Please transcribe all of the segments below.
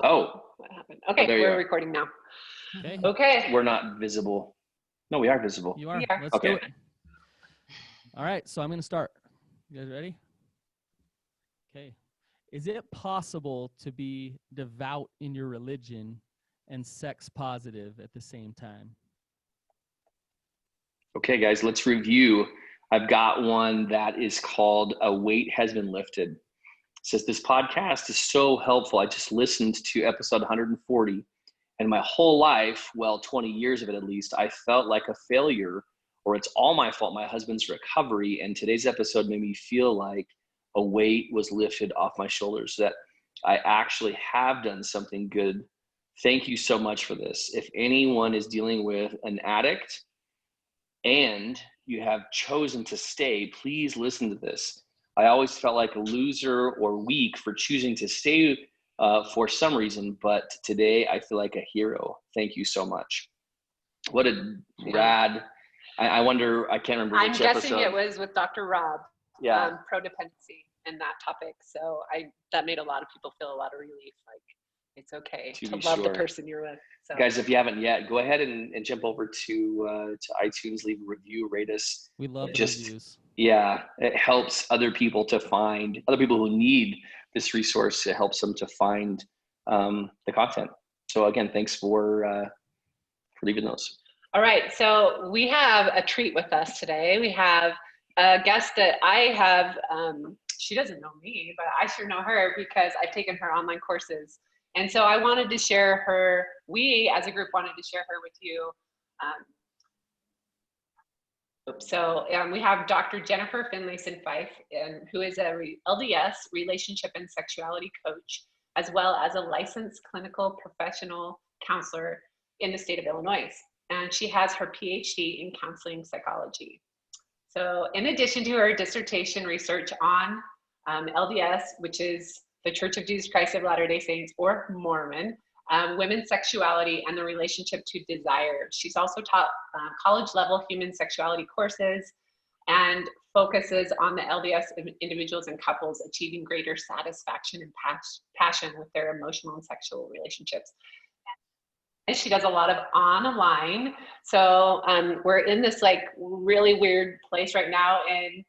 Oh, what happened? Okay, we're recording now. Okay. We're not visible. No, we are visible. You are. We are. Let's do it. All right, so I'm going to start. You guys ready? Okay. Is it possible to be devout in your religion and sex positive at the same time? Okay, guys, let's review. I've got one that is called A Weight Has Been Lifted. It says, this podcast is so helpful. I just listened to episode 140, and my whole life, well, 20 years of it at least, I felt like a failure, or it's all my fault, my husband's recovery. And today's episode made me feel like a weight was lifted off my shoulders, that I actually have done something good. Thank you so much for this. If anyone is dealing with an addict and you have chosen to stay, please listen to this. I always felt like a loser or weak for choosing to stay for some reason, but today I feel like a hero. Thank you so much. What a rad, I wonder, I can't remember which episode. I'm guessing it was with Dr. Rob. Yeah. Codependency and that topic. So that made a lot of people feel a lot of relief. Like, it's okay to love the person you're with. So. Guys, if you haven't yet, go ahead and jump over to iTunes, leave a review, rate us. We love the reviews. Yeah, it helps other people to find, other people who need this resource. It helps them to find the content. So again, thanks for leaving those. All right, so we have a treat with us today. We have a guest that I have, she doesn't know me, but I sure know her because I've taken her online courses. And so I wanted to share her, we as a group wanted to share her with you. We have Dr. Jennifer Finlayson-Fife, who is a LDS relationship and sexuality coach, as well as a licensed clinical professional counselor in the state of Illinois. And she has her PhD in counseling psychology. So in addition to her dissertation research on LDS, which is the Church of Jesus Christ of Latter-day Saints, or Mormon, women's sexuality and the relationship to desire. She's also taught college-level human sexuality courses and focuses on the LDS individuals and couples achieving greater satisfaction and passion with their emotional and sexual relationships. And she does a lot of online. So we're in this like really weird place right now in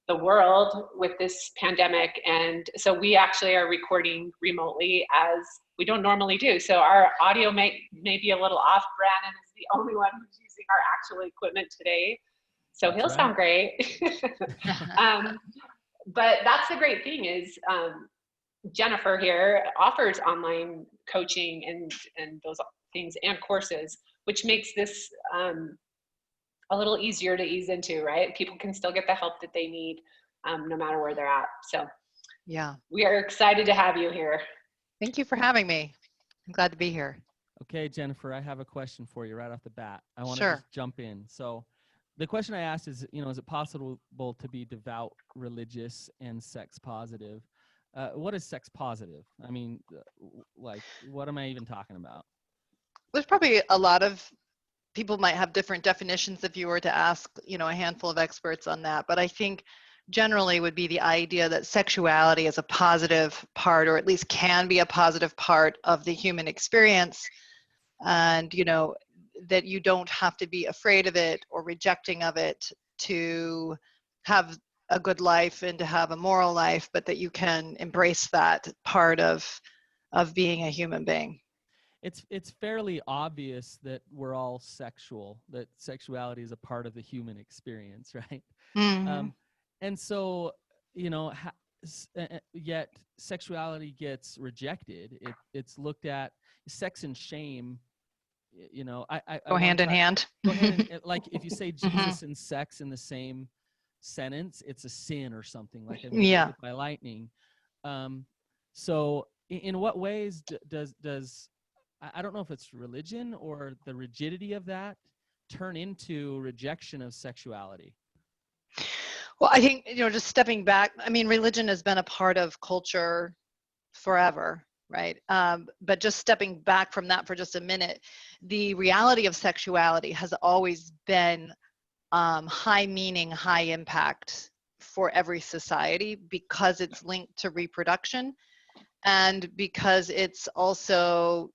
the world with this pandemic. And so we actually are recording remotely as we don't normally do. So our audio may be a little off. Brandon is the only one who's using our actual equipment today. So he'll sound great. But that's the great thing is Jennifer here offers online coaching and those things and courses, which makes this a little easier to ease into, right? People can still get the help that they need no matter where they're at. So yeah, we are excited to have you here. Thank you for having me. I'm glad to be here. Okay, Jennifer, I have a question for you right off the bat. I want to just jump in. So the question I asked is, is it possible to be devout, religious, and sex positive? What is sex positive? I mean, like, what am I even talking about? There's probably a lot of people might have different definitions if you were to ask, a handful of experts on that. But I think generally would be the idea that sexuality is a positive part, or at least can be a positive part of the human experience. And, that you don't have to be afraid of it or rejecting of it to have a good life and to have a moral life, but that you can embrace that part of being a human being. It's fairly obvious that we're all sexual, that sexuality is a part of the human experience, right? Mm-hmm. And so, yet sexuality gets rejected. It's looked at, sex and shame, go hand in hand. Go hand in, like if you say Jesus and sex in the same sentence, it's a sin or something, like hit by lightning. So in what ways does I don't know if it's religion or the rigidity of that turn into rejection of sexuality? Well, I think, just stepping back, I mean, religion has been a part of culture forever, right? But just stepping back from that for just a minute, the reality of sexuality has always been high meaning, high impact for every society because it's linked to reproduction. and because it's also,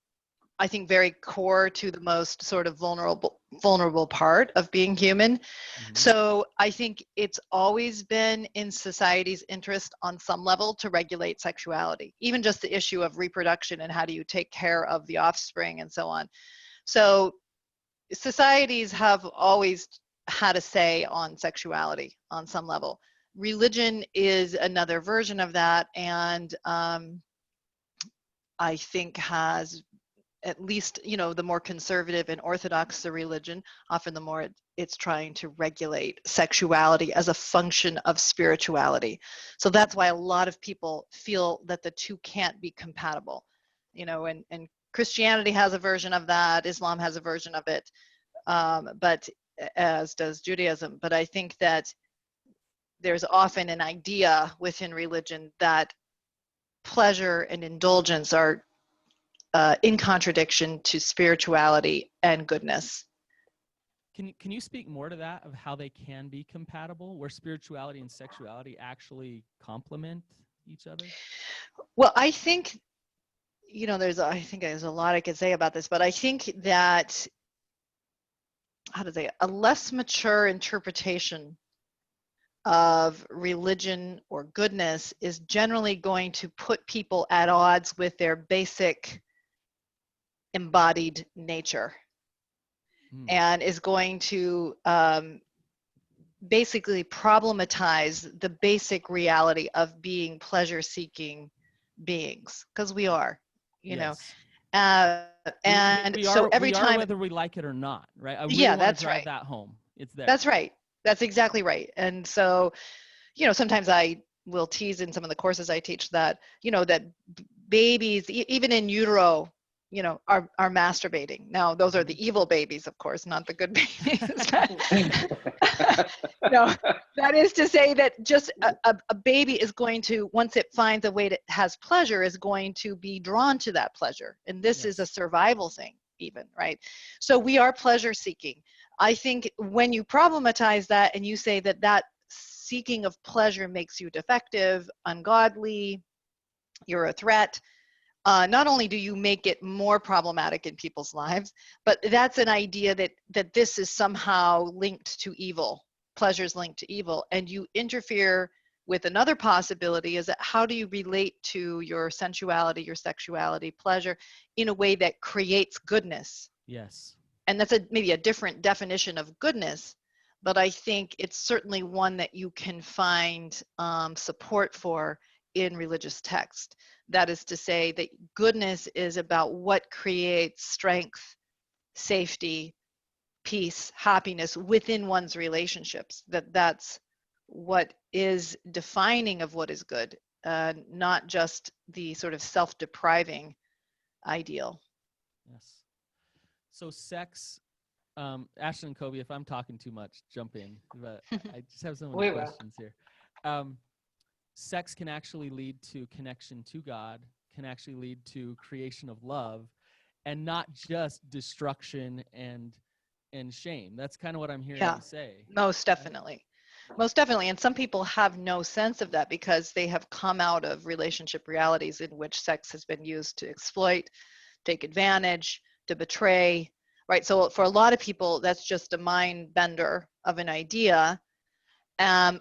I think, very core to the most sort of vulnerable part of being human. Mm-hmm. So I think it's always been in society's interest on some level to regulate sexuality, even just the issue of reproduction and how do you take care of the offspring and so on. So societies have always had a say on sexuality on some level. Religion is another version of that, and I think has, at least, you know, the more conservative and orthodox the religion, often the more it's trying to regulate sexuality as a function of spirituality. So that's why a lot of people feel that the two can't be compatible, you know, and Christianity has a version of that, Islam has a version of it, but as does Judaism. But I think that there's often an idea within religion that pleasure and indulgence are in contradiction to spirituality and goodness. Can you speak more to that, of how they can be compatible, where spirituality and sexuality actually complement each other? Well, I think, you know, I think there's a lot I could say about this, but I think that, how to say it, a less mature interpretation of religion or goodness is generally going to put people at odds with their basic embodied nature, and is going to basically problematize the basic reality of being pleasure-seeking beings, because we are, you know. And so every time, whether we like it or not, right? I really yeah, want to that's drive right. that home. It's there. That's right. That's exactly right. And so, you know, sometimes I will tease in some of the courses I teach that, you know, that babies, even in utero, you know, are masturbating. Now, those are the evil babies, of course, not the good babies. No, that is to say that just a baby is going to, once it finds a way that has pleasure, is going to be drawn to that pleasure. And this is a survival thing even, right? So we are pleasure seeking. I think when you problematize that and you say that that seeking of pleasure makes you defective, ungodly, you're a threat, not only do you make it more problematic in people's lives, but that's an idea that this is somehow linked to evil, pleasure's linked to evil, and you interfere with another possibility, is that how do you relate to your sensuality, your sexuality, pleasure, in a way that creates goodness? Yes. And that's maybe a different definition of goodness, but I think it's certainly one that you can find support for in religious text. That is to say that goodness is about what creates strength, safety, peace, happiness within one's relationships. That's what is defining of what is good, not just the sort of self-depriving ideal. Yes. So sex, Ashley and Kobe, if I'm talking too much, jump in. But I just have so many questions here. Sex can actually lead to connection to God, can actually lead to creation of love, and not just destruction and shame. That's kind of what I'm hearing you say. Most definitely. Most definitely. And some people have no sense of that because they have come out of relationship realities in which sex has been used to exploit, take advantage, to betray, right? So for a lot of people, that's just a mind bender of an idea.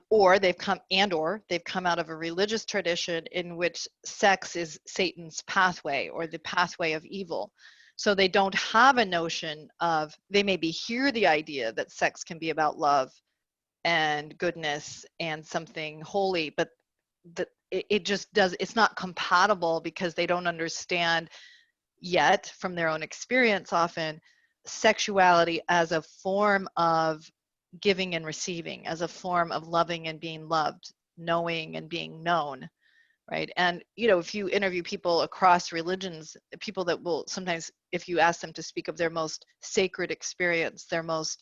Or they've come out of a religious tradition in which sex is Satan's pathway or the pathway of evil. So they don't have a notion of, they maybe hear the idea that sex can be about love and goodness and something holy, but it just does, it's not compatible because they don't understand yet from their own experience often sexuality as a form of giving and receiving, as a form of loving and being loved, knowing and being known, right? And, you know, if you interview people across religions, people that will sometimes, if you ask them to speak of their most sacred experience, their most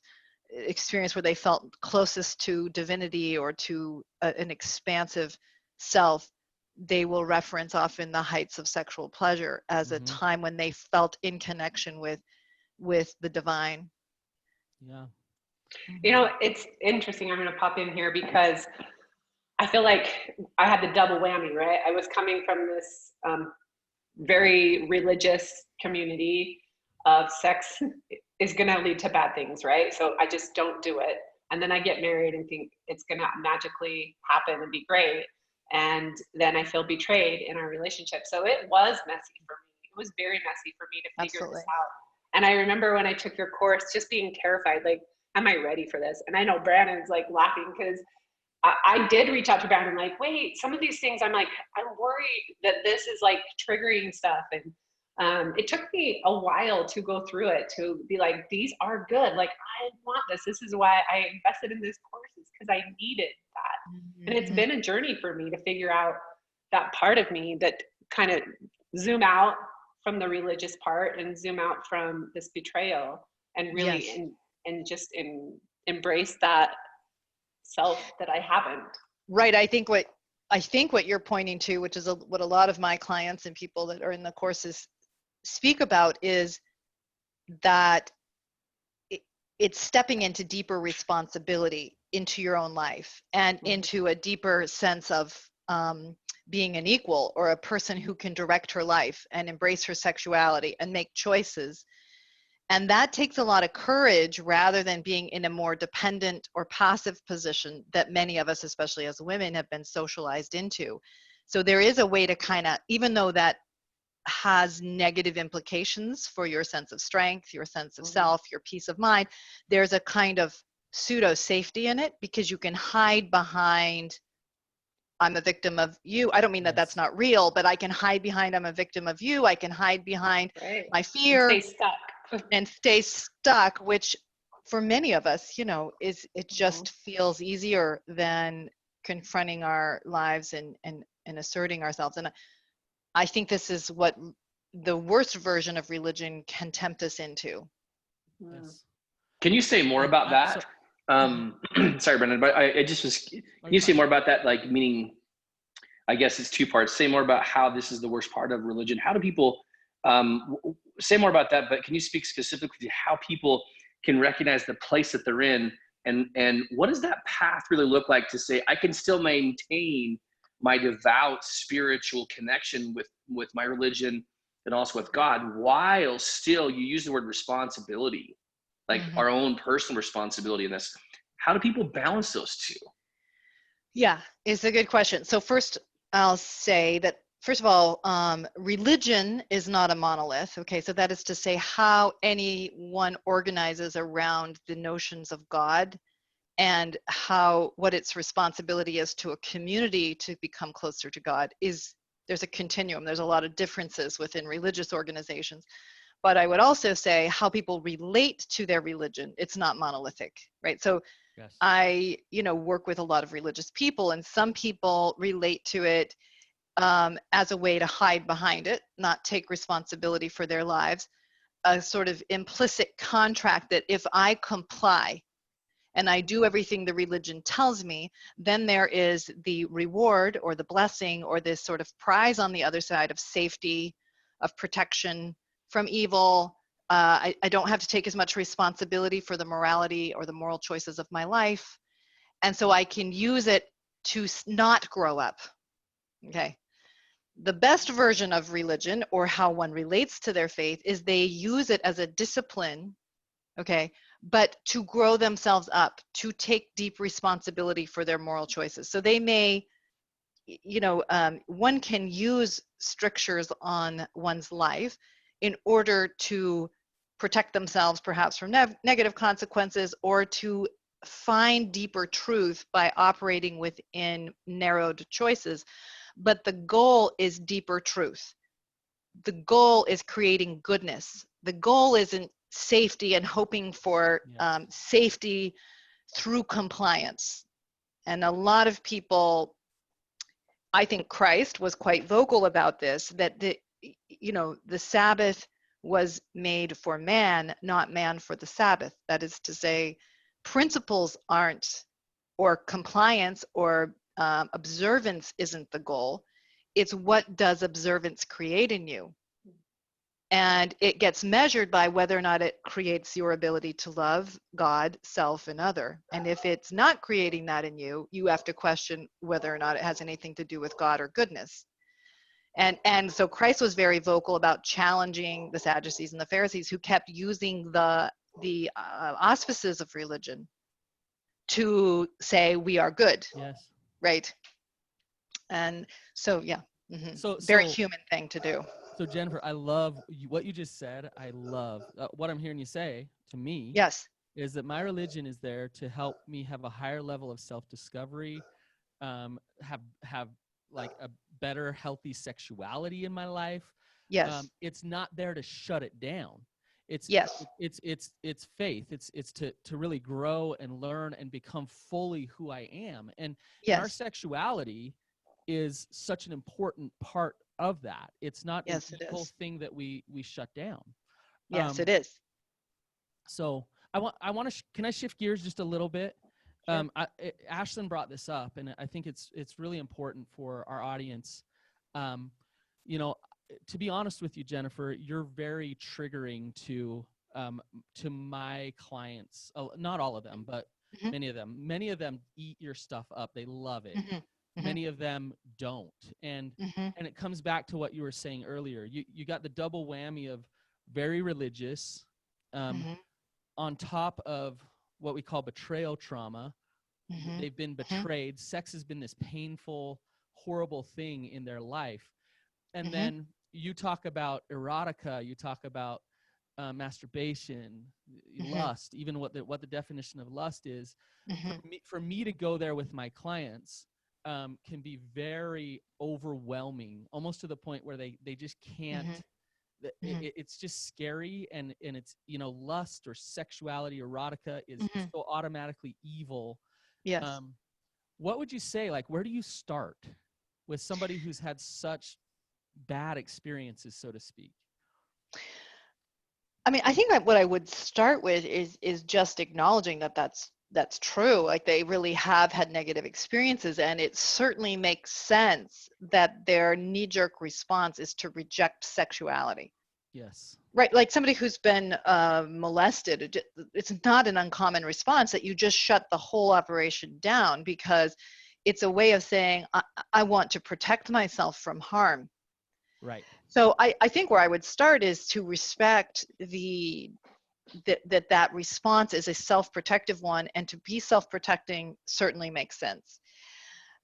experience where they felt closest to divinity or to an expansive self, they will reference often the heights of sexual pleasure as a time when they felt in connection with the divine. Yeah. You know, it's interesting. I'm going to pop in here because I feel like I had the double whammy, right? I was coming from this very religious community of sex is going to lead to bad things, right? So I just don't do it. And then I get married and think it's going to magically happen and be great. And then I feel betrayed in our relationship. So it was messy for me. It was very messy for me to figure this out. And I remember when I took your course, just being terrified, like, am I ready for this? And I know Brandon's like laughing because I did reach out to Brandon, like, wait, some of these things, I'm like, I'm worried that this is like triggering stuff. And it took me a while to go through it, to be like, these are good. Like, I want this. This is why I invested in this course, because I needed that. Mm-hmm. And it's been a journey for me to figure out that part of me, that kind of zoom out from the religious part and zoom out from this betrayal, and really and just embrace that self that I haven't. Right. I think what you're pointing to, which is what a lot of my clients and people that are in the courses speak about, is that it's stepping into deeper responsibility into your own life, and into a deeper sense of being an equal, or a person who can direct her life and embrace her sexuality and make choices. And that takes a lot of courage, rather than being in a more dependent or passive position that many of us, especially as women, have been socialized into. So there is a way to kind of, even though that has negative implications for your sense of strength, your sense of self, your peace of mind, there's a kind of pseudo safety in it, because you can hide behind, I'm a victim of you. I don't mean that that's not real, but I can hide behind, I'm a victim of you. I can hide behind my fear. And stay stuck. And stay stuck, which for many of us, you know, it just feels easier than confronting our lives and asserting ourselves. And I think this is what the worst version of religion can tempt us into. Yes. Can you say more about that? Sorry, Brendan, but I just was, can you say more about that? Like, meaning, I guess it's two parts. Say more about how this is the worst part of religion. How do people, say more about that, but can you speak specifically to how people can recognize the place that they're in, and what does that path really look like to say, I can still maintain my devout spiritual connection with my religion and also with God, while still, you use the word responsibility, like our own personal responsibility in this. How do people balance those two? Yeah, it's a good question. So first, I'll say that, first of all, religion is not a monolith. Okay, so that is to say, how anyone organizes around the notions of God, and what its responsibility is to a community to become closer to God, there's a continuum. There's a lot of differences within religious organizations. But I would also say how people relate to their religion, it's not monolithic, right? So I, work with a lot of religious people, and some people relate to it as a way to hide behind it, not take responsibility for their lives, a sort of implicit contract that if I comply and I do everything the religion tells me, then there is the reward or the blessing or this sort of prize on the other side of safety, of protection from evil. I don't have to take as much responsibility for the morality or the moral choices of my life. And so I can use it to not grow up. Okay. The best version of religion, or how one relates to their faith, is they use it as a discipline, okay, but to grow themselves up, to take deep responsibility for their moral choices. So they may, one can use strictures on one's life in order to protect themselves perhaps from negative consequences, or to find deeper truth by operating within narrowed choices. But the goal is deeper truth. The goal is creating goodness. The goal isn't safety and hoping for safety through compliance. And a lot of people, I think Christ was quite vocal about this, that the Sabbath was made for man, not man for the Sabbath. That is to say, principles aren't, or compliance or observance isn't the goal. It's what does observance create in you? And it gets measured by whether or not it creates your ability to love God, self, and other. And if it's not creating that in you, you have to question whether or not it has anything to do with God or goodness. And so Christ was very vocal about challenging the Sadducees and the Pharisees, who kept using the auspices of religion to say we are good. Yes. Right. And so, yeah. So very human thing to do. So Jennifer, I love what you just said. I love what I'm hearing you say to me. Yes. Is that my religion is there to help me have a higher level of self-discovery, have like a better, healthy sexuality in my life. Yes. It's not there to shut it down. It's faith. It's to really grow and learn and become fully who I am. And our sexuality is such an important part of that. It's not an evil thing that we shut down. Yes, it is. So I want to can I shift gears just a little bit? Sure. Ashlyn brought this up, and I think it's really important for our audience. You know, to be honest with you, Jennifer, you're very triggering to my clients. Not all of them, but many of them. Many of them eat your stuff up. They love it. Many of them don't. And it comes back to what you were saying earlier. You got the double whammy of very religious, on top of what we call betrayal trauma. They've been betrayed. Sex has been this painful, horrible thing in their life. And then you talk about erotica, you talk about masturbation, lust, even what the definition of lust is. For me to go there with my clients can be very overwhelming, almost to the point where they just can't. It's just scary, and it's, you know, lust or sexuality, erotica is so automatically evil. Yes. What would you say? Like, where do you start with somebody who's had such bad experiences, so to speak? I mean, I think that what I would start with is just acknowledging that that's true. Like, they really have had negative experiences, and it certainly makes sense that their knee-jerk response is to reject sexuality. Yes. Right, like somebody who's been molested, it's not an uncommon response that you just shut the whole operation down, because it's a way of saying, I want to protect myself from harm. Right. So I think where I would start is to respect that response is a self-protective one, and to be self-protecting certainly makes sense.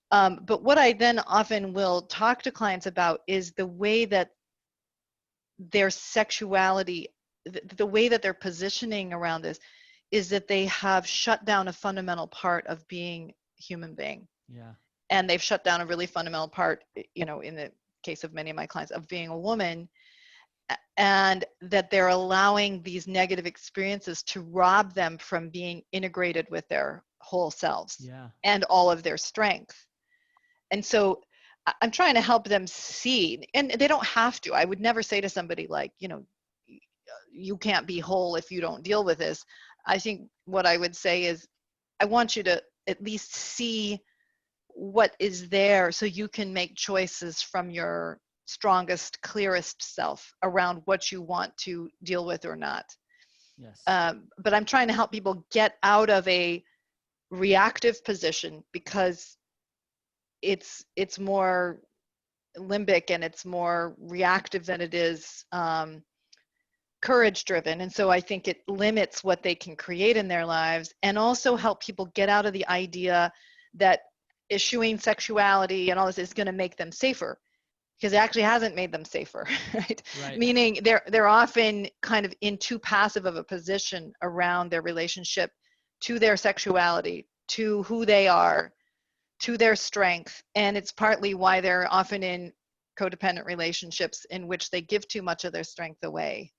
But what I then often will talk to clients about is the way that their sexuality, the way that they're positioning around this, is that they have shut down a fundamental part of being a human being. Yeah. And they've shut down a really fundamental part, you know, in the case of many of my clients, of being a woman, and that they're allowing these negative experiences to rob them from being integrated with their whole selves and all of their strength. And so I'm trying to help them see, and they don't have to. I would never say to somebody like, you know, you can't be whole if you don't deal with this. I think what I would say is, I want you to at least see what is there so you can make choices from your strongest, clearest self around what you want to deal with or not. Yes. But I'm trying to help people get out of a reactive position, because it's more limbic and it's more reactive than it is courage driven. And so I think it limits what they can create in their lives, and also help people get out of the idea that eschewing sexuality and all this is going to make them safer, because it actually hasn't made them safer, right? Meaning they're often kind of in too passive of a position around their relationship to their sexuality, to who they are, to their strength. And it's partly why they're often in codependent relationships in which they give too much of their strength away.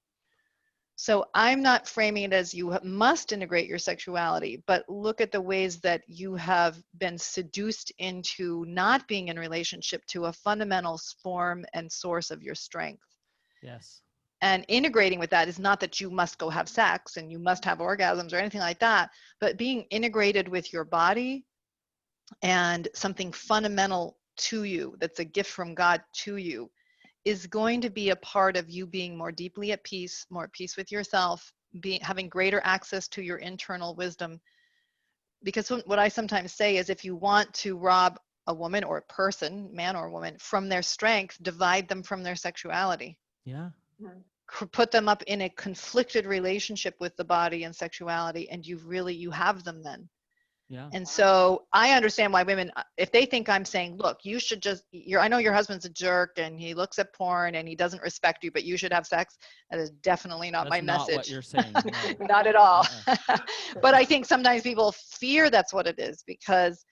So I'm not framing it as you must integrate your sexuality, but look at the ways that you have been seduced into not being in relationship to a fundamental form and source of your strength. Yes. And integrating with that is not that you must go have sex and you must have orgasms or anything like that, but being integrated with your body and something fundamental to you that's a gift from God to you is going to be a part of you being more deeply at peace, more at peace with yourself, having greater access to your internal wisdom. Because what I sometimes say is, if you want to rob a woman or a person, man or woman, from their strength, divide them from their sexuality. Yeah. Put them up in a conflicted relationship with the body and sexuality, and you have them then. Yeah. And so I understand why women, if they think I'm saying, look, you should just, I know your husband's a jerk and he looks at porn and he doesn't respect you, but you should have sex. That is definitely not my message. That's not what you're saying. No. Not at all. But I think sometimes people fear that's what it is, because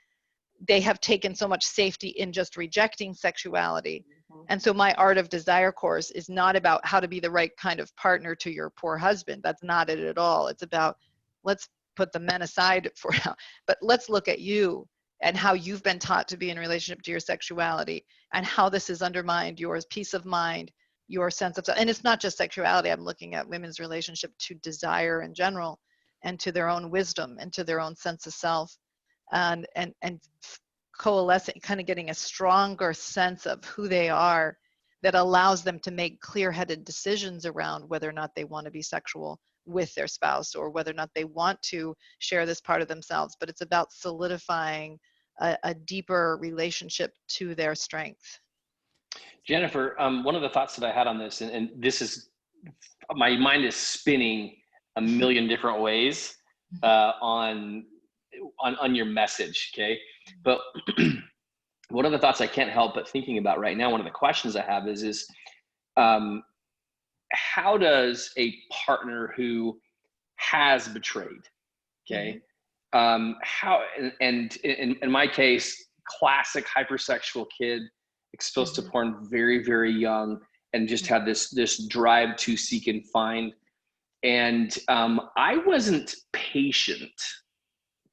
they have taken so much safety in just rejecting sexuality. And so my Art of Desire course is not about how to be the right kind of partner to your poor husband. That's not it at all. It's about, let's put the men aside for now, but let's look at you and how you've been taught to be in relationship to your sexuality, and how this has undermined your peace of mind, your sense of self. And it's not just sexuality. I'm looking at women's relationship to desire in general, and to their own wisdom, and to their own sense of self, and coalescing, kind of getting a stronger sense of who they are, that allows them to make clear-headed decisions around whether or not they want to be sexual with their spouse, or whether or not they want to share this part of themselves. But it's about solidifying a deeper relationship to their strength. Jennifer, one of the thoughts that I had on this, and this is, my mind is spinning a million different ways on your message, okay? But one of the thoughts I can't help but thinking about right now, one of the questions I have is how does a partner who has betrayed, okay, how, and in my case, classic hypersexual kid, exposed to porn very, very young, and just had this drive to seek and find. And I wasn't patient,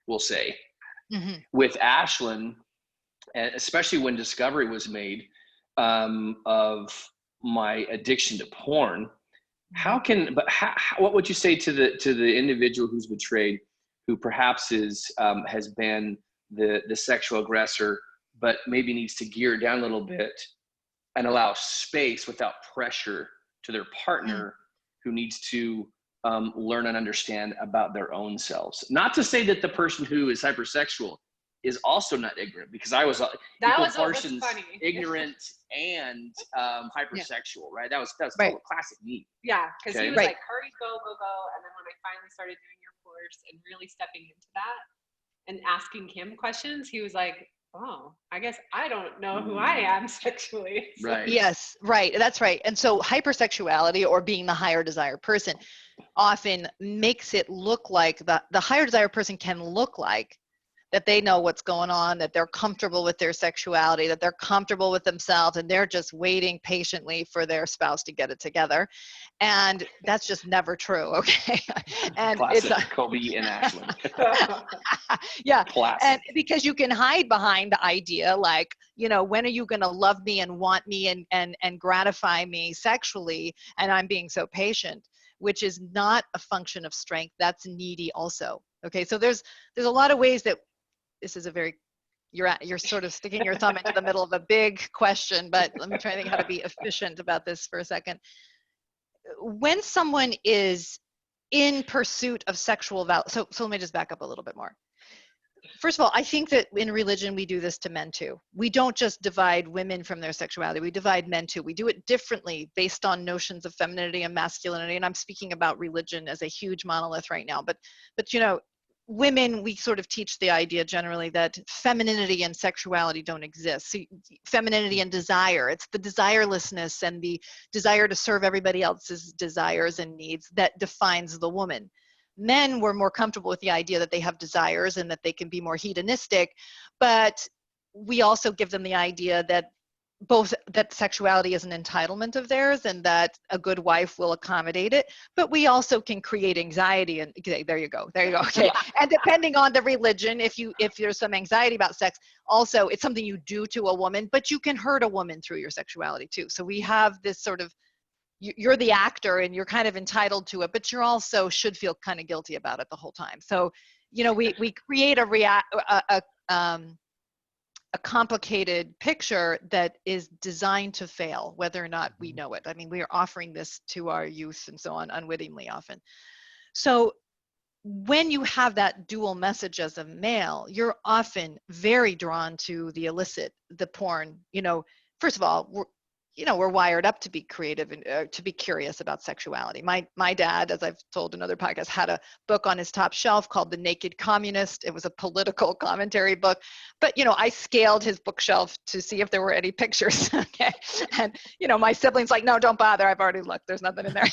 we'll say, with Ashlyn, especially when discovery was made of my addiction to porn. What would you say to the individual who's betrayed, who perhaps has been the sexual aggressor, but maybe needs to gear down a little bit and allow space without pressure to their partner, who needs to learn and understand about their own selves? Not to say that the person who is hypersexual is also not ignorant, because I was Parsons, ignorant and hypersexual, right? That was right. Classic me. Yeah, because he was like, hurry, go, and then when I finally started doing your course and really stepping into that and asking him questions, he was like, oh, I guess I don't know who I am sexually. So. Right. Yes, right. That's right. And so hypersexuality, or being the higher desire person, often makes it look like the higher desire person can look like that they know what's going on, that they're comfortable with their sexuality, that they're comfortable with themselves, and they're just waiting patiently for their spouse to get it together. And that's just never true, okay? And classic Kobe and Ashlyn. Yeah, classic. And because you can hide behind the idea, like, you know, when are you going to love me and want me and gratify me sexually, and I'm being so patient, which is not a function of strength. That's needy also. Okay, so there's a lot of ways that this is a very, you're sort of sticking your thumb into the middle of a big question, but let me try to think how to be efficient about this for a second. When someone is in pursuit of sexual value, so let me just back up a little bit more. First of all, I think that in religion, we do this to men too. We don't just divide women from their sexuality, we divide men too. We do it differently based on notions of femininity and masculinity. And I'm speaking about religion as a huge monolith right now, but you know, women, we sort of teach the idea generally that femininity and sexuality don't exist. So femininity and desire, it's the desirelessness and the desire to serve everybody else's desires and needs that defines the woman. Men were more comfortable with the idea that they have desires and that they can be more hedonistic, but we also give them the idea that both that sexuality is an entitlement of theirs and that a good wife will accommodate it, but we also can create anxiety. And okay, there you go, okay. And depending on the religion, if there's some anxiety about sex, also it's something you do to a woman, but you can hurt a woman through your sexuality too. So we have this sort of, you're the actor and you're kind of entitled to it, but you're also should feel kind of guilty about it the whole time. So, you know, we create a complicated picture that is designed to fail, whether or not we know it. I mean, we are offering this to our youth and so on unwittingly often. So when you have that dual message as a male, you're often very drawn to the illicit, the porn. You know, first of all, we're wired up to be creative and to be curious about sexuality. My dad, as I've told in other podcasts, had a book on his top shelf called The Naked Communist. It was a political commentary book, but I scaled his bookshelf to see if there were any pictures. Okay, and my siblings like, no, don't bother. I've already looked. There's nothing in there.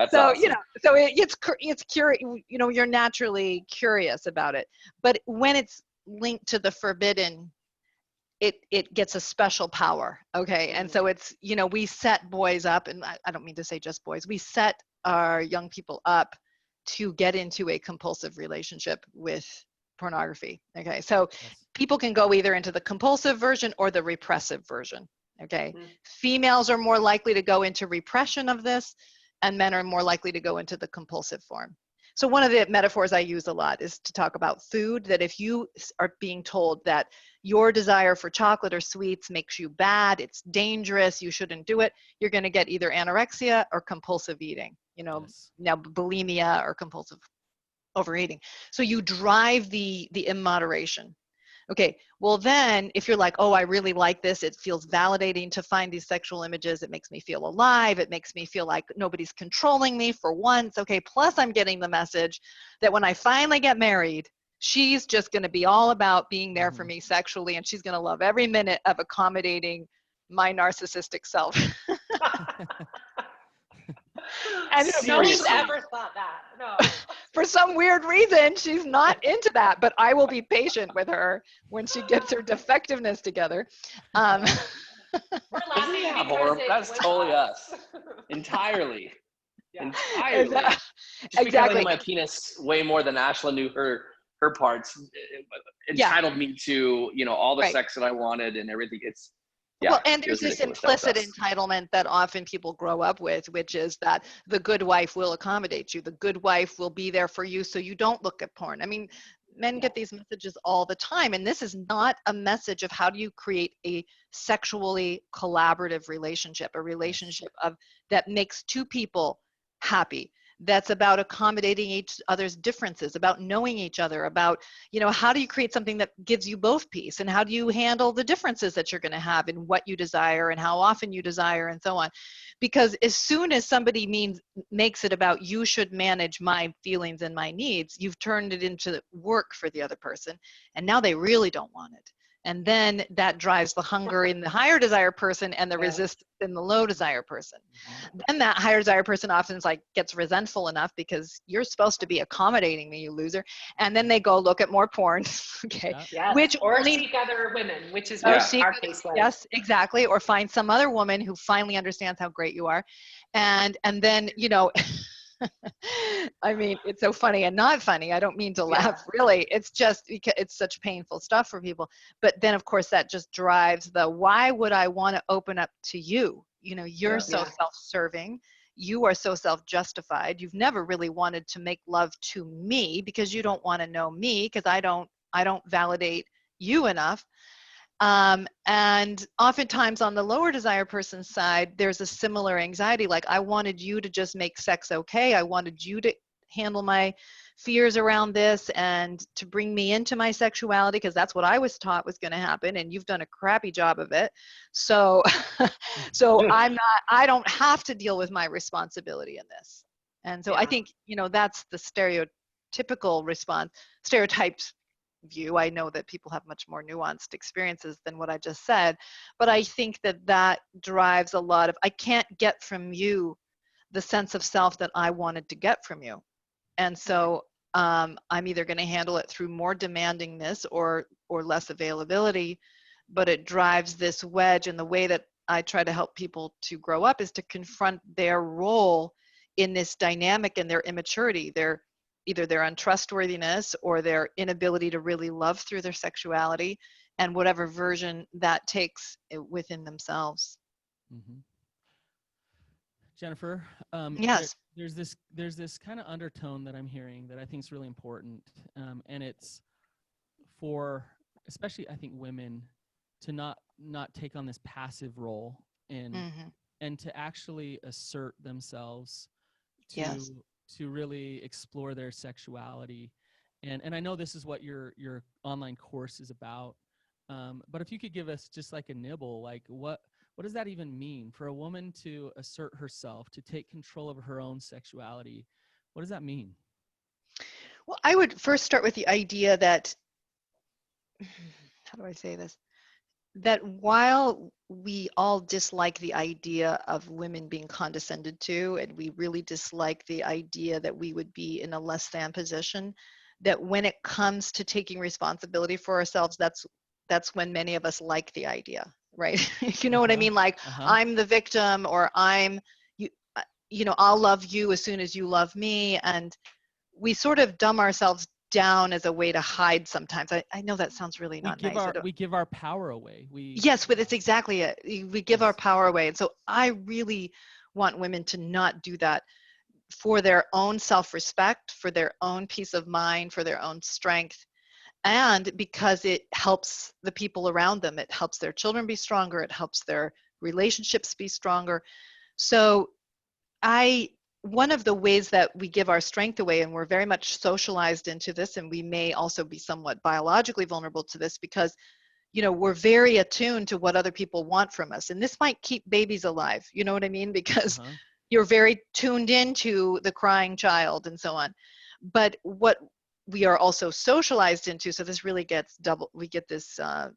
So awesome. it's curious. You're naturally curious about it, but when it's linked to the forbidden, it gets a special power. Okay. And so it's, we set boys up, and I don't mean to say just boys, we set our young people up to get into a compulsive relationship with pornography. Okay. So people can go either into the compulsive version or the repressive version. Okay. Females are more likely to go into repression of this, and men are more likely to go into the compulsive form. So one of the metaphors I use a lot is to talk about food, that if you are being told that your desire for chocolate or sweets makes you bad, it's dangerous, you shouldn't do it, you're going to get either anorexia or compulsive eating, now bulimia or compulsive overeating. So you drive the immoderation. Okay, well then, if you're like, oh, I really like this, it feels validating to find these sexual images, it makes me feel alive, it makes me feel like nobody's controlling me for once, okay, plus I'm getting the message that when I finally get married, she's just gonna be all about being there for me sexually, and she's gonna love every minute of accommodating my narcissistic self. And nobody's ever thought that. No. For some weird reason, she's not into that, but I will be patient with her when she gets her defectiveness together. We're laughing because that's totally us. Entirely. Yeah. Entirely. Just because I knew my penis way more than Ashla knew her parts entitled me to, all the sex that I wanted and everything. Well, and there's this implicit entitlement that often people grow up with, which is that the good wife will accommodate you. The good wife will be there for you so you don't look at porn. I mean, men get these messages all the time, and this is not a message of how do you create a sexually collaborative relationship, a relationship that makes two people happy. That's about accommodating each other's differences, about knowing each other, about, how do you create something that gives you both peace, and how do you handle the differences that you're going to have in what you desire and how often you desire and so on. Because as soon as somebody makes it about you should manage my feelings and my needs, you've turned it into work for the other person, and now they really don't want it. And then that drives the hunger in the higher desire person and the resistance in the low desire person. Then that higher desire person often gets resentful enough because you're supposed to be accommodating me, you loser. And then they go look at more porn. Okay. Yes. Or seek other women, which is what our case was. Yes, exactly. Or find some other woman who finally understands how great you are. And then, I mean, it's so funny and not funny. I don't mean to laugh, really. It's just because it's such painful stuff for people. But then, of course, that just drives why would I want to open up to you? You're so self-serving. You are so self-justified. You've never really wanted to make love to me because you don't want to know me, because I don't validate you enough. And oftentimes on the lower desire person's side, there's a similar anxiety. Like, I wanted you to just make sex okay. I wanted you to handle my fears around this and to bring me into my sexuality, because that's what I was taught was going to happen, and you've done a crappy job of it. So, I don't have to deal with my responsibility in this. And so I think, that's the stereotypical response, stereotypes view. I know that people have much more nuanced experiences than what I just said, but I think that drives a lot of, I can't get from you the sense of self that I wanted to get from you. And so I'm either going to handle it through more demandingness or less availability, but it drives this wedge. And the way that I try to help people to grow up is to confront their role in this dynamic and their immaturity, either their untrustworthiness or their inability to really love through their sexuality, and whatever version that takes within themselves. Mm-hmm. Jennifer, yes, there's this kind of undertone that I'm hearing that I think is really important, and it's for especially I think women to not take on this passive role and to actually assert themselves, to really explore their sexuality. And I know this is what your online course is about. But if you could give us just like a nibble, like what does that even mean for a woman to assert herself, to take control of her own sexuality? What does that mean? Well, I would first start with the idea that, how do I say this? That while we all dislike the idea of women being condescended to, and we really dislike the idea that we would be in a less than position, that when it comes to taking responsibility for ourselves, that's when many of us like the idea, right? You know what I mean? Like, I'm the victim, or I'll love you as soon as you love me. And we sort of dumb ourselves down as a way to hide sometimes. I know that sounds really not nice. We give our power away. Yes, but it's exactly it. We give our power away. And so I really want women to not do that, for their own self-respect, for their own peace of mind, for their own strength, and because it helps the people around them. It helps their children be stronger. It helps their relationships be stronger. So one of the ways that we give our strength away, and we're very much socialized into this, and we may also be somewhat biologically vulnerable to this, because we're very attuned to what other people want from us. And this might keep babies alive, you know what I mean? Because you're very tuned into the crying child and so on. But what we are also socialized into, so this really gets we get this, I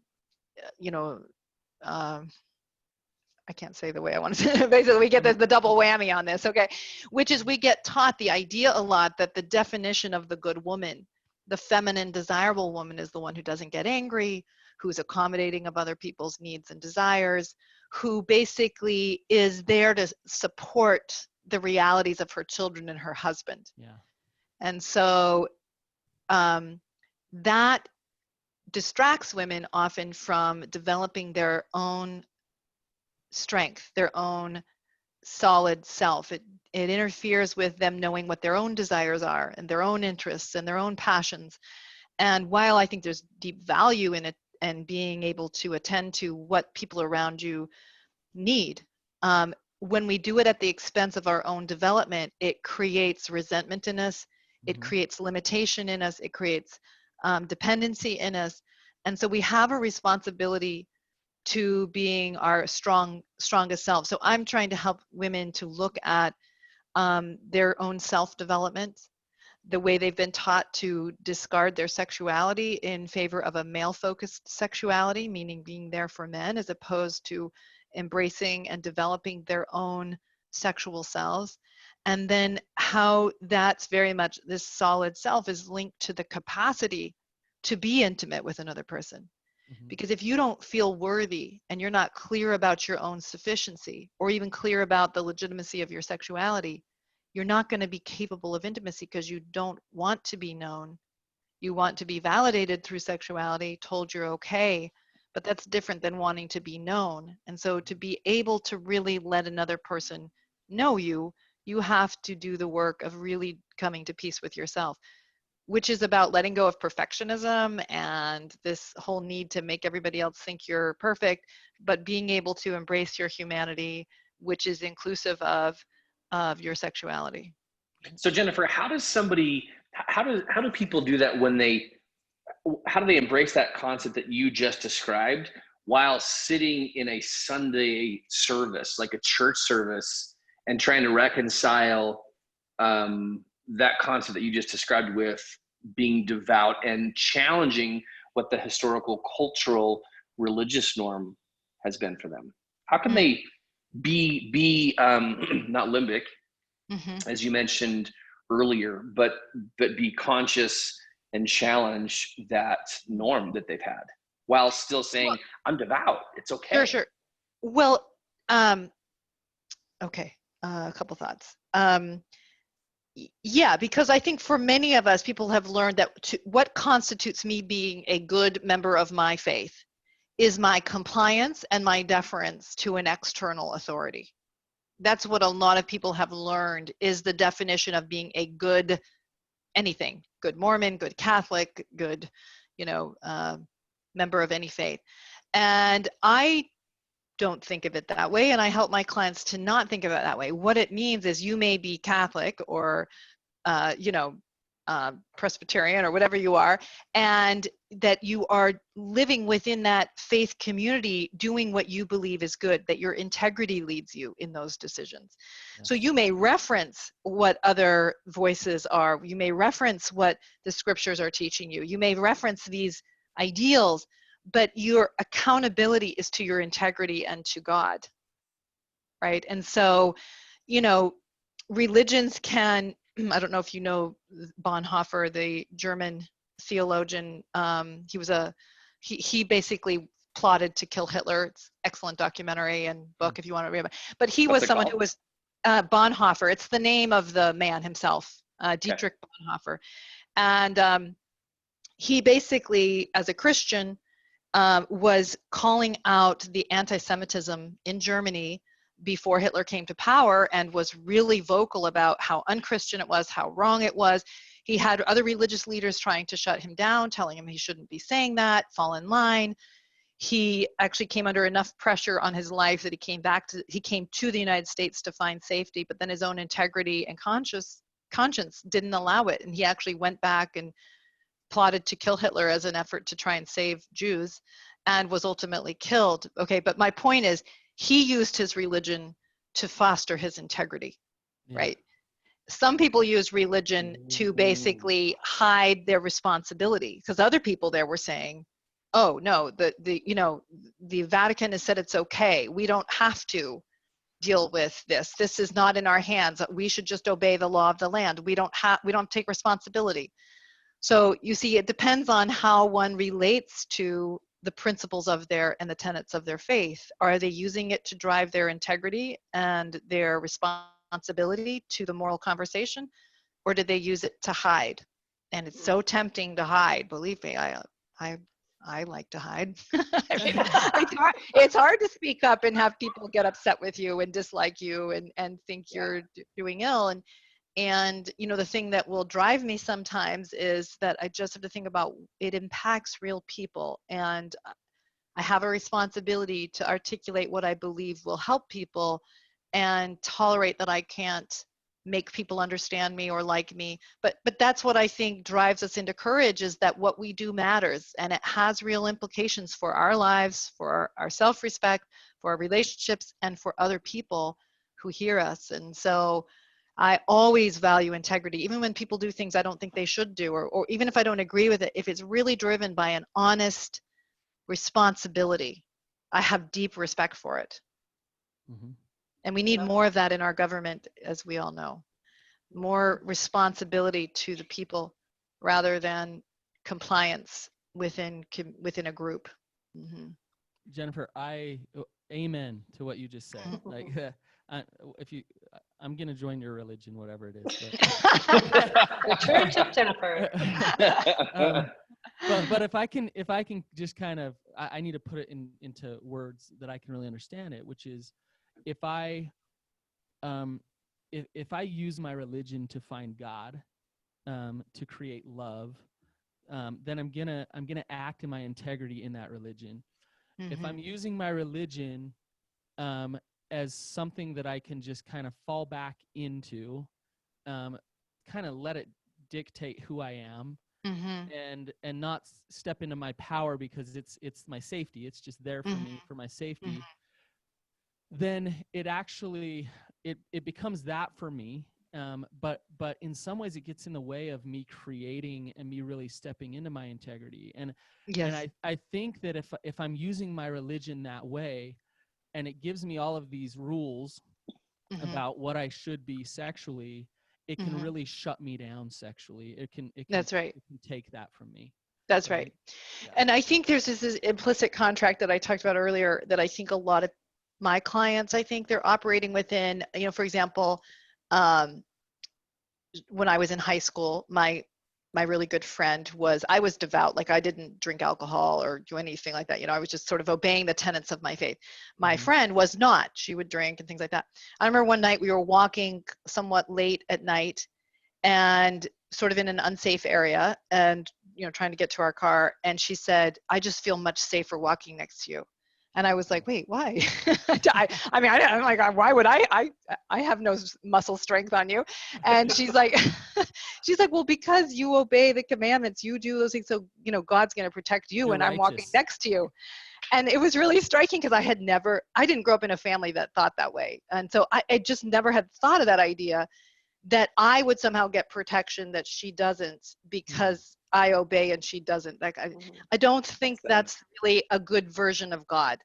can't say the way I want to say it. Basically, we get the double whammy on this, okay? Which is, we get taught the idea a lot that the definition of the good woman, the feminine, desirable woman, is the one who doesn't get angry, who's accommodating of other people's needs and desires, who basically is there to support the realities of her children and her husband. Yeah. And so that distracts women often from developing their own strength, their own solid self. It interferes with them knowing what their own desires are, and their own interests, and their own passions. And while I think there's deep value in it, and being able to attend to what people around you need, when we do it at the expense of our own development, it creates resentment in us. It creates limitation in us. It creates dependency in us. And so we have a responsibility to being our strongest self. So I'm trying to help women to look at their own self-development, the way they've been taught to discard their sexuality in favor of a male-focused sexuality, meaning being there for men, as opposed to embracing and developing their own sexual selves. And then how that's very much, this solid self is linked to the capacity to be intimate with another person. Because if you don't feel worthy, and you're not clear about your own sufficiency, or even clear about the legitimacy of your sexuality, you're not going to be capable of intimacy, because you don't want to be known. You want to be validated through sexuality, told you're okay, but that's different than wanting to be known. And so to be able to really let another person know you, you have to do the work of really coming to peace with yourself, which is about letting go of perfectionism and this whole need to make everybody else think you're perfect, but being able to embrace your humanity, which is inclusive of your sexuality. So Jennifer, how do people do that how do they embrace that concept that you just described while sitting in a Sunday service, like a church service, and trying to reconcile that concept that you just described with being devout and challenging what the historical, cultural, religious norm has been for them? How can they be not limbic, as you mentioned earlier, but be conscious and challenge that norm that they've had, while still saying, I'm devout, it's okay? Sure. Well, okay, a couple thoughts. Yeah, because I think for many of us, people have learned that what constitutes me being a good member of my faith is my compliance and my deference to an external authority. That's what a lot of people have learned is the definition of being a good anything, good Mormon, good Catholic, good, member of any faith. And I don't think of it that way, and I help my clients to not think of it that way. What it means is you may be Catholic or Presbyterian or whatever you are, and that you are living within that faith community doing what you believe is good, that your integrity leads you in those decisions. Yes. So you may reference what other voices are, you may reference what the scriptures are teaching you, you may reference these ideals, but your accountability is to your integrity and to God, right? And so, religions can, I don't know if you know Bonhoeffer, the German theologian. He basically plotted to kill Hitler. It's excellent documentary and book if you want to read it. But he was someone who was Bonhoeffer. It's the name of the man himself, Dietrich Bonhoeffer. And he basically, as a Christian, was calling out the anti-Semitism in Germany before Hitler came to power, and was really vocal about how unchristian it was, how wrong it was. He had other religious leaders trying to shut him down, telling him he shouldn't be saying that, fall in line. He actually came under enough pressure on his life that he came to the United States to find safety, but then his own integrity and conscience didn't allow it. And he actually went back and plotted to kill Hitler as an effort to try and save Jews, and was ultimately killed. Okay, but my point is, he used his religion to foster his integrity, right? Some people use religion to basically hide their responsibility, because other people there were saying, oh no, the Vatican has said it's okay, we don't have to deal with this, this is not in our hands, we should just obey the law of the land, we don't take responsibility. So you see, it depends on how one relates to the principles of and the tenets of their faith. Are they using it to drive their integrity and their responsibility to the moral conversation, or did they use it to hide? And it's so tempting to hide. Believe me, I like to hide. I mean, it's hard to speak up and have people get upset with you and dislike you and think you're doing ill. And the thing that will drive me sometimes is that I just have to think about it impacts real people, and I have a responsibility to articulate what I believe will help people, and tolerate that I can't make people understand me or like me. But that's what I think drives us into courage, is that what we do matters, and it has real implications for our lives, for our self-respect, for our relationships, and for other people who hear us. And so I always value integrity, even when people do things I don't think they should do, or even if I don't agree with it, if it's really driven by an honest responsibility, I have deep respect for it. Mm-hmm. And we need more of that in our government, as we all know. More responsibility to the people rather than compliance within a group. Mm-hmm. Jennifer, amen to what you just said. Like, I'm gonna join your religion, whatever it is. The Church of Jennifer. But if I can just kind of, I need to put it into words that I can really understand it, which is, if I use my religion to find God, to create love, then I'm gonna act in my integrity in that religion. Mm-hmm. If I'm using my religion as something that I can just kind of fall back into, kind of let it dictate who I am, mm-hmm. and not step into my power because it's my safety, it's just there for mm-hmm. me, for my safety, mm-hmm. then it actually it becomes that for me. But in some ways it gets in the way of me creating and me really stepping into my integrity. And yes. And I think that if I'm using my religion that way, and it gives me all of these rules mm-hmm. about what I should be sexually, it can mm-hmm. really shut me down sexually. It can That's right. It can take that from me. That's right. Yeah. And I think there's this implicit contract that I talked about earlier that I think a lot of my clients, I think they're operating within. For example, when I was in high school, my really good friend I was devout. Like, I didn't drink alcohol or do anything like that. I was just sort of obeying the tenets of my faith. My mm-hmm. friend was not. She would drink and things like that. I remember one night we were walking somewhat late at night and sort of in an unsafe area. And, trying to get to our car, and she said, "I just feel much safer walking next to you." And I was like, "Wait, why?" I'm like, "Why would I have no muscle strength on you?" And she's like, "Well, because you obey the commandments, you do those things, so God's going to protect you, You're and I'm walking righteous. next to you." And it was really striking because I didn't grow up in a family that thought that way, and so I just never had thought of that idea, that I would somehow get protection that she doesn't because I obey and she doesn't. Like I don't think that's really a good version of God.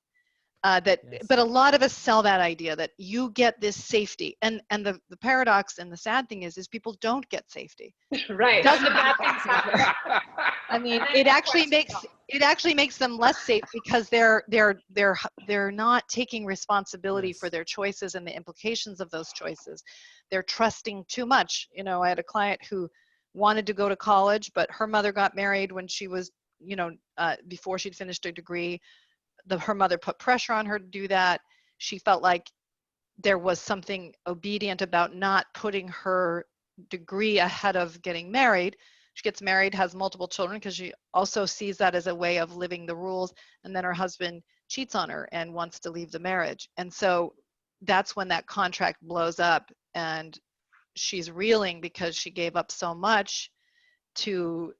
But a lot of us sell that idea that you get this safety, and the paradox and the sad thing is people don't get safety. Right. That's the bad things happen. I mean, it actually makes them less safe because they're not taking responsibility for their choices and the implications of those choices. They're trusting too much. I had a client who wanted to go to college, but her mother got married when she was, before she'd finished her degree. Her mother put pressure on her to do that. She felt like there was something obedient about not putting her degree ahead of getting married. She gets married, has multiple children because she also sees that as a way of living the rules. And then her husband cheats on her and wants to leave the marriage. And so that's when that contract blows up, and she's reeling because she gave up so much to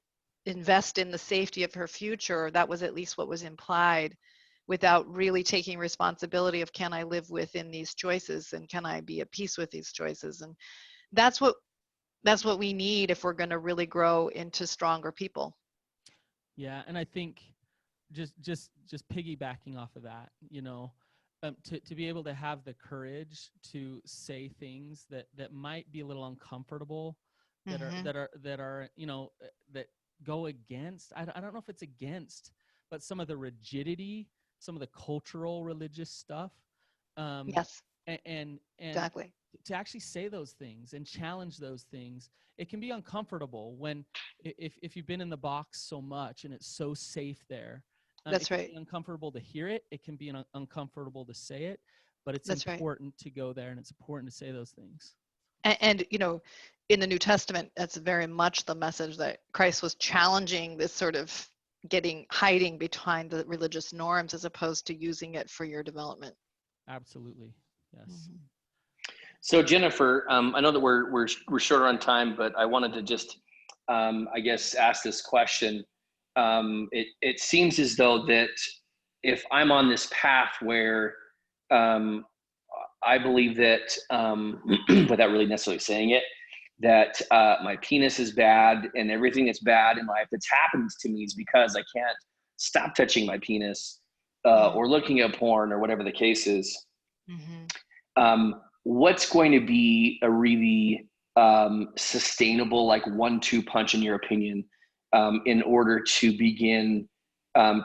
invest in the safety of her future. That was at least what was implied, without really taking responsibility of, can I live within these choices, and can I be at peace with these choices? And that's what we need if we're going to really grow into stronger people. Yeah, and I think just piggybacking off of that, to be able to have the courage to say things that might be a little uncomfortable, that are that go against, I don't know if it's against, but some of the rigidity, some of the cultural religious stuff. Yes. And exactly. To actually say those things and challenge those things, it can be uncomfortable when if you've been in the box so much and it's so safe there. That's right. It can be uncomfortable to hear it. It can be uncomfortable to say it, but it's That's important to go there, and it's important to say those things. And in the New Testament, that's very much the message that Christ was challenging this sort of hiding behind the religious norms as opposed to using it for your development. Absolutely. Yes. So Jennifer, I know that we're shorter on time, but I wanted to just, I guess, ask this question. It seems as though that if I'm on this path where I believe that, without really necessarily saying it, that my penis is bad, and everything that's bad in life that's happened to me is because I can't stop touching my penis or looking at porn or whatever the case is. What's going to be a really sustainable, like 1-2 punch, in your opinion, in order to begin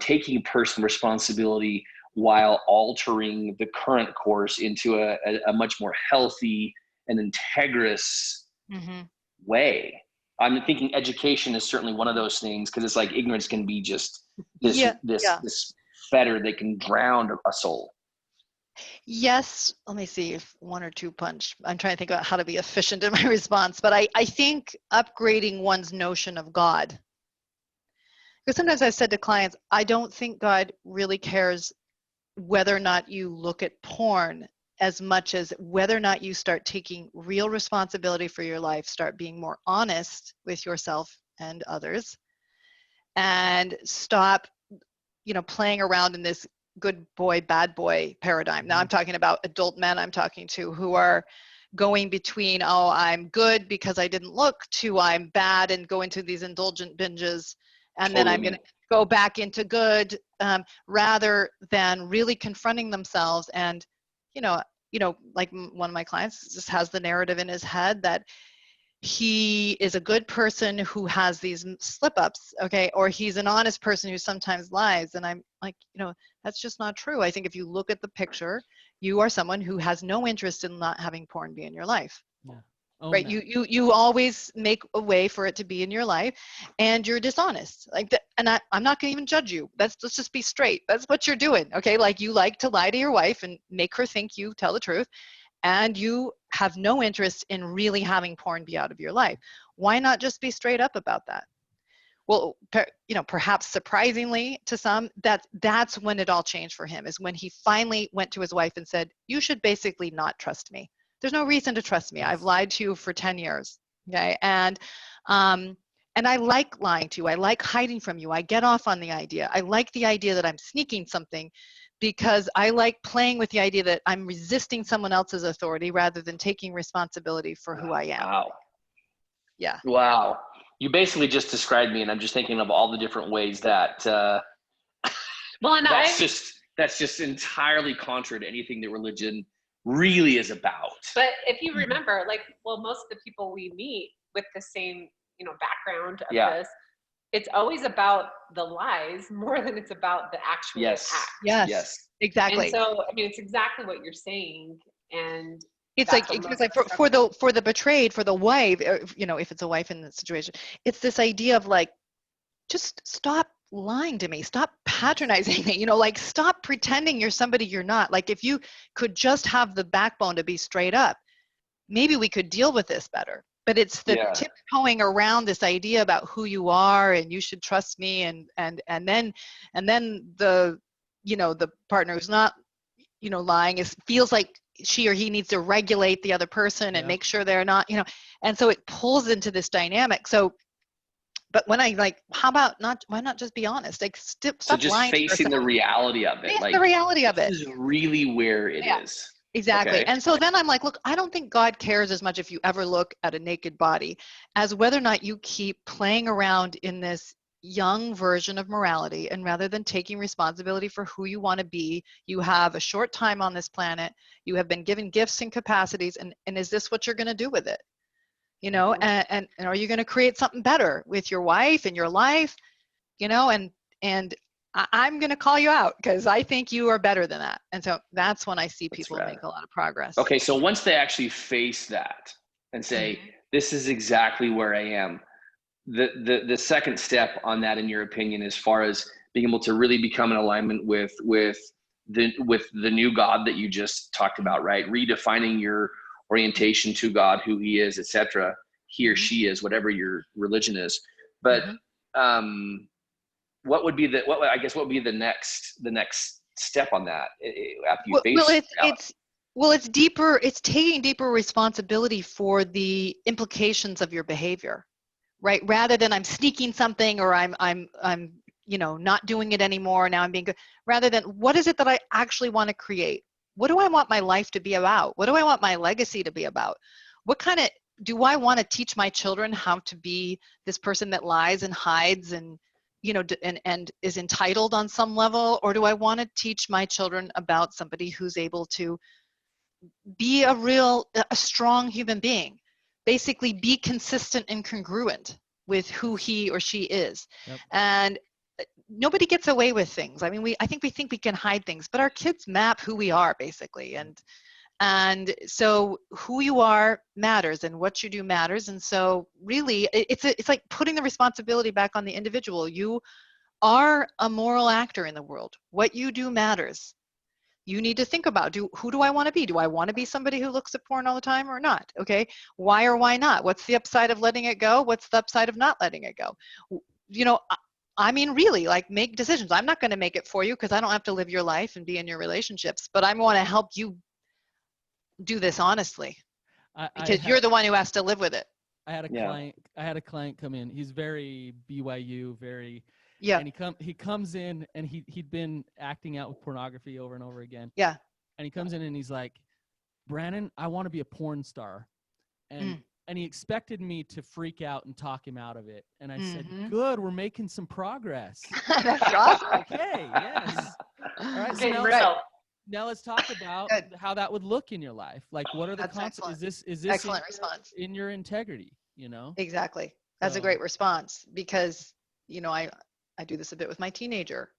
taking personal responsibility while altering the current course into a much more healthy and integrous way? I'm thinking education is certainly one of those things, because it's like ignorance can be just this fetter that can drown a soul. Yes. Let me see if 1 or 2 punch. I'm trying to think about how to be efficient in my response, but I think upgrading one's notion of God. Because sometimes I've said to clients, I don't think God really cares whether or not you look at porn as much as whether or not you start taking real responsibility for your life, start being more honest with yourself and others, and stop, playing around in this good boy, bad boy paradigm. Now I'm talking about adult men I'm talking to who are going between, oh, I'm good because I didn't look, to I'm bad and go into these indulgent binges, and then I'm going to go back into good, rather than really confronting themselves. And, like one of my clients just has the narrative in his head that he is a good person who has these slip-ups, okay, or he's an honest person who sometimes lies. And I'm like, that's just not true. I think if you look at the picture, you are someone who has no interest in not having porn be in your life. Yeah. Right? You always make a way for it to be in your life, and you're dishonest. Like that, and I'm not going to even judge you. Let's just be straight. That's what you're doing, okay? Like, you like to lie to your wife and make her think you tell the truth, and you have no interest in really having porn be out of your life. Why not just be straight up about that? well, perhaps surprisingly to some, that's when it all changed for him, is when he finally went to his wife and said, you should basically not trust me. There's no reason to trust me. I've lied to you for 10 years. Okay. And I like lying to you. I like hiding from you. I get off on the idea. I like the idea that I'm sneaking something, because I like playing with the idea that I'm resisting someone else's authority rather than taking responsibility for who I am. Wow. Yeah. Wow. You basically just described me, and I'm just thinking of all the different ways that well, and that's just entirely contrary to anything that religion really is about. But if you remember, like, well, most of the people we meet with the same, background of this, it's always about the lies more than it's about the actual act. Yes, exactly. And so, I mean, it's exactly what you're saying. And it's like for the betrayed, for the wife, if it's a wife in the situation, it's this idea of like, just stop lying to me, stop patronizing me, like stop pretending you're somebody you're not. Like if you could just have the backbone to be straight up, maybe we could deal with this better. But it's the tiptoeing around this idea about who you are and you should trust me, and then the the partner who's not lying feels like she or he needs to regulate the other person and make sure they're not, and so it pulls into this dynamic. So, but when I why not just be honest? Like stop just lying. Facing the reality of it. The reality of it. This is really where it is. Exactly. Okay. And so then I'm like, look, I don't think God cares as much if you ever look at a naked body as whether or not you keep playing around in this young version of morality, and rather than taking responsibility for who you want to be. You have a short time on this planet. You have been given gifts and capacities, and is this what you're going to do with it? And are you going to create something better with your wife and your life? And I'm going to call you out because I think you are better than that. And so that's when I see people make a lot of progress. Okay, so once they actually face that and say, this is exactly where I am, the second step on that, in your opinion, as far as being able to really become in alignment with the new God that you just talked about, right? Redefining your orientation to God, who he is, etc. He or she is, whatever your religion is. But what would be the next step on that after you face it's deeper. It's taking deeper responsibility for the implications of your behavior, right? Rather than I'm sneaking something, or I'm not doing it anymore. Now I'm being good. Rather than, what is it that I actually want to create? What do I want my life to be about? What do I want my legacy to be about? What kind of, do I want to teach my children how to be this person that lies and hides and and is entitled on some level? Or do I want to teach my children about somebody who's able to be a strong human being, basically be consistent and congruent with who he or she is? And nobody gets away with things. I mean, I think we think we can hide things, but our kids map who we are basically. And so who you are matters, and what you do matters. And so really it's like putting the responsibility back on the individual. You are a moral actor in the world. What you do matters. You need to think about, who do I want to be? Do I want to be somebody who looks at porn all the time or not? Okay. Why or why not? What's the upside of letting it go? What's the upside of not letting it go? I mean, really, like, make decisions. I'm not going to make it for you because I don't have to live your life and be in your relationships, but I want to help you do this honestly, because you're the one who has to live with it. I had a client come in. He's very BYU, very, yeah. And he comes in, and he'd been acting out with pornography over and over again. Yeah. And he comes in and he's like, Brandon, I want to be a porn star. And he expected me to freak out and talk him out of it. And I said, good, we're making some progress. That's awesome. Okay, yes. All right, so now let's talk about how that would look in your life. Like, what are the consequences? Is this excellent response in your integrity? Exactly. That's a great response, because I do this a bit with my teenager.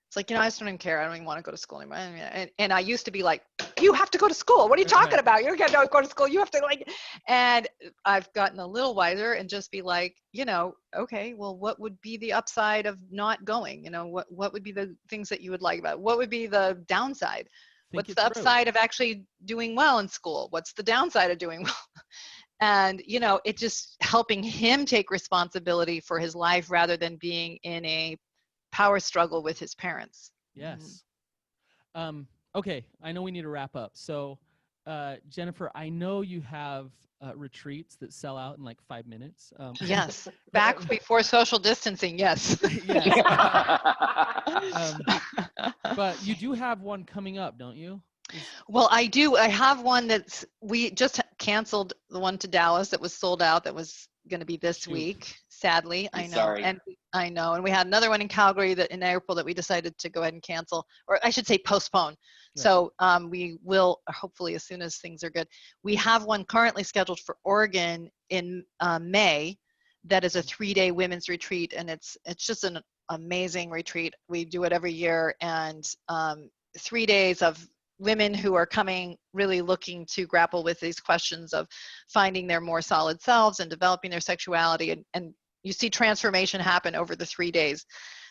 It's like, I just don't even care. I don't even want to go to school anymore. And I used to be like, you have to go to school. What are you talking about? You don't go to school. You have to and I've gotten a little wiser and just be like, okay, well, what would be the upside of not going? What would be the things that you would like about it? What would be the downside? What's the upside of actually doing well in school? What's the downside of doing well? And, you know, it just helping him take responsibility for his life rather than being in a power struggle with his parents. Yes. Okay, I know we need to wrap up. So, Jennifer, I know you have retreats that sell out in like 5 minutes. Yes, back before social distancing, yes. Yes. But you do have one coming up, don't you? Well, I do. I have one that's, we just canceled the one to Dallas that was sold out, that was going to be this week, sadly. I know. Sorry. And I know. And we had another one in Calgary that in April that we decided to go ahead and cancel, or I should say postpone. Yeah. So we will, hopefully as soon as things are good. We have one currently scheduled for Oregon in May that is a 3-day women's retreat, and it's just an amazing retreat. We do it every year, and 3 days of women who are coming really looking to grapple with these questions of finding their more solid selves and developing their sexuality, and you see transformation happen over the 3 days.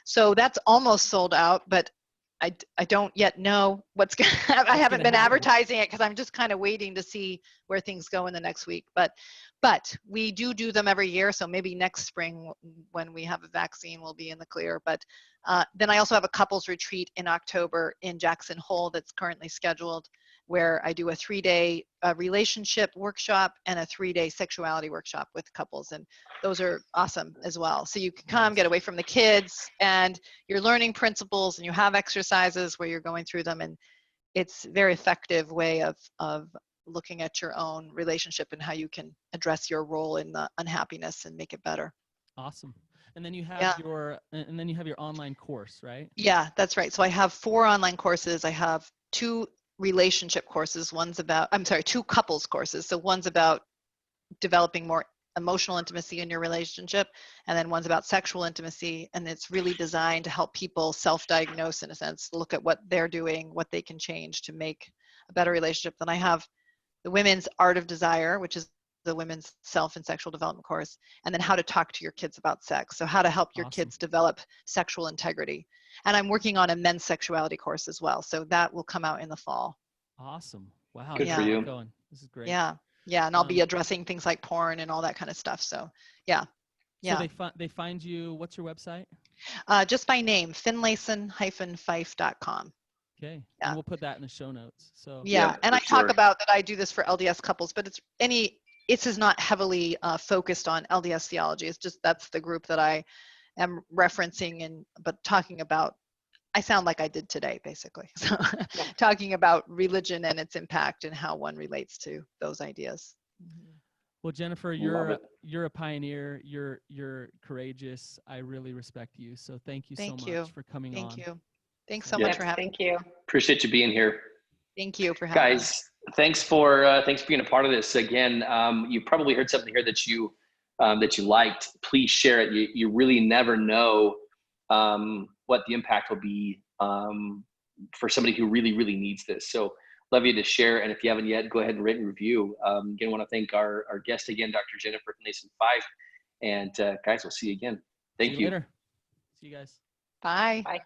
So that's almost sold out, but I don't yet know what's going to happen. I haven't been advertising it because I'm just kind of waiting to see where things go in the next week. But we do them every year. So maybe next spring when we have a vaccine, we'll be in the clear. But then I also have a couples retreat in October in Jackson Hole that's currently scheduled, where I do a 3-day relationship workshop and a 3-day sexuality workshop with couples. And those are awesome as well. So you can come, get away from the kids, and you're learning principles, and you have exercises where you're going through them. And it's a very effective way of looking at your own relationship and how you can address your role in the unhappiness and make it better. Awesome. And then you have your online course, right? Yeah, that's right. So I have 4 online courses. I have 2 relationship courses. 2 couples courses. So one's about developing more emotional intimacy in your relationship, and then one's about sexual intimacy, and it's really designed to help people self-diagnose, in a sense, look at what they're doing, what they can change to make a better relationship. Then I have the Women's Art of Desire, which is the women's self and sexual development course, and then how to talk to your kids about sex. So how to help your kids develop sexual integrity. And I'm working on a men's sexuality course as well. So that will come out in the fall. Awesome. Wow. Good for you. This is great. Yeah. Yeah. And I'll be addressing things like porn and all that kind of stuff. So yeah. Yeah. So they find you, what's your website? Just by name, Finlayson-Fife.com. Okay. Yeah. And we'll put that in the show notes. So yeah. And I talk about that I do this for LDS couples, but it's not heavily focused on LDS theology. It's just, that's the group that I am referencing, but talking about, I sound like I did today, basically. So talking about religion and its impact and how one relates to those ideas. Well, Jennifer, you're a pioneer. You're courageous. I really respect you. So thank you so much for coming on. Thank you. Thanks so much for having me. Thank you. Appreciate you being here. Thank you for having me. Guys, thanks for being a part of this. Again, you probably heard something here that you liked. Please share it. You really never know what the impact will be for somebody who really, really needs this. So love you to share. And if you haven't yet, go ahead and rate and review. Again, I want to thank our guest again, Dr. Jennifer Finlayson-Fife. And guys, we'll see you again. Thank you. Later. See you guys. Bye. Bye.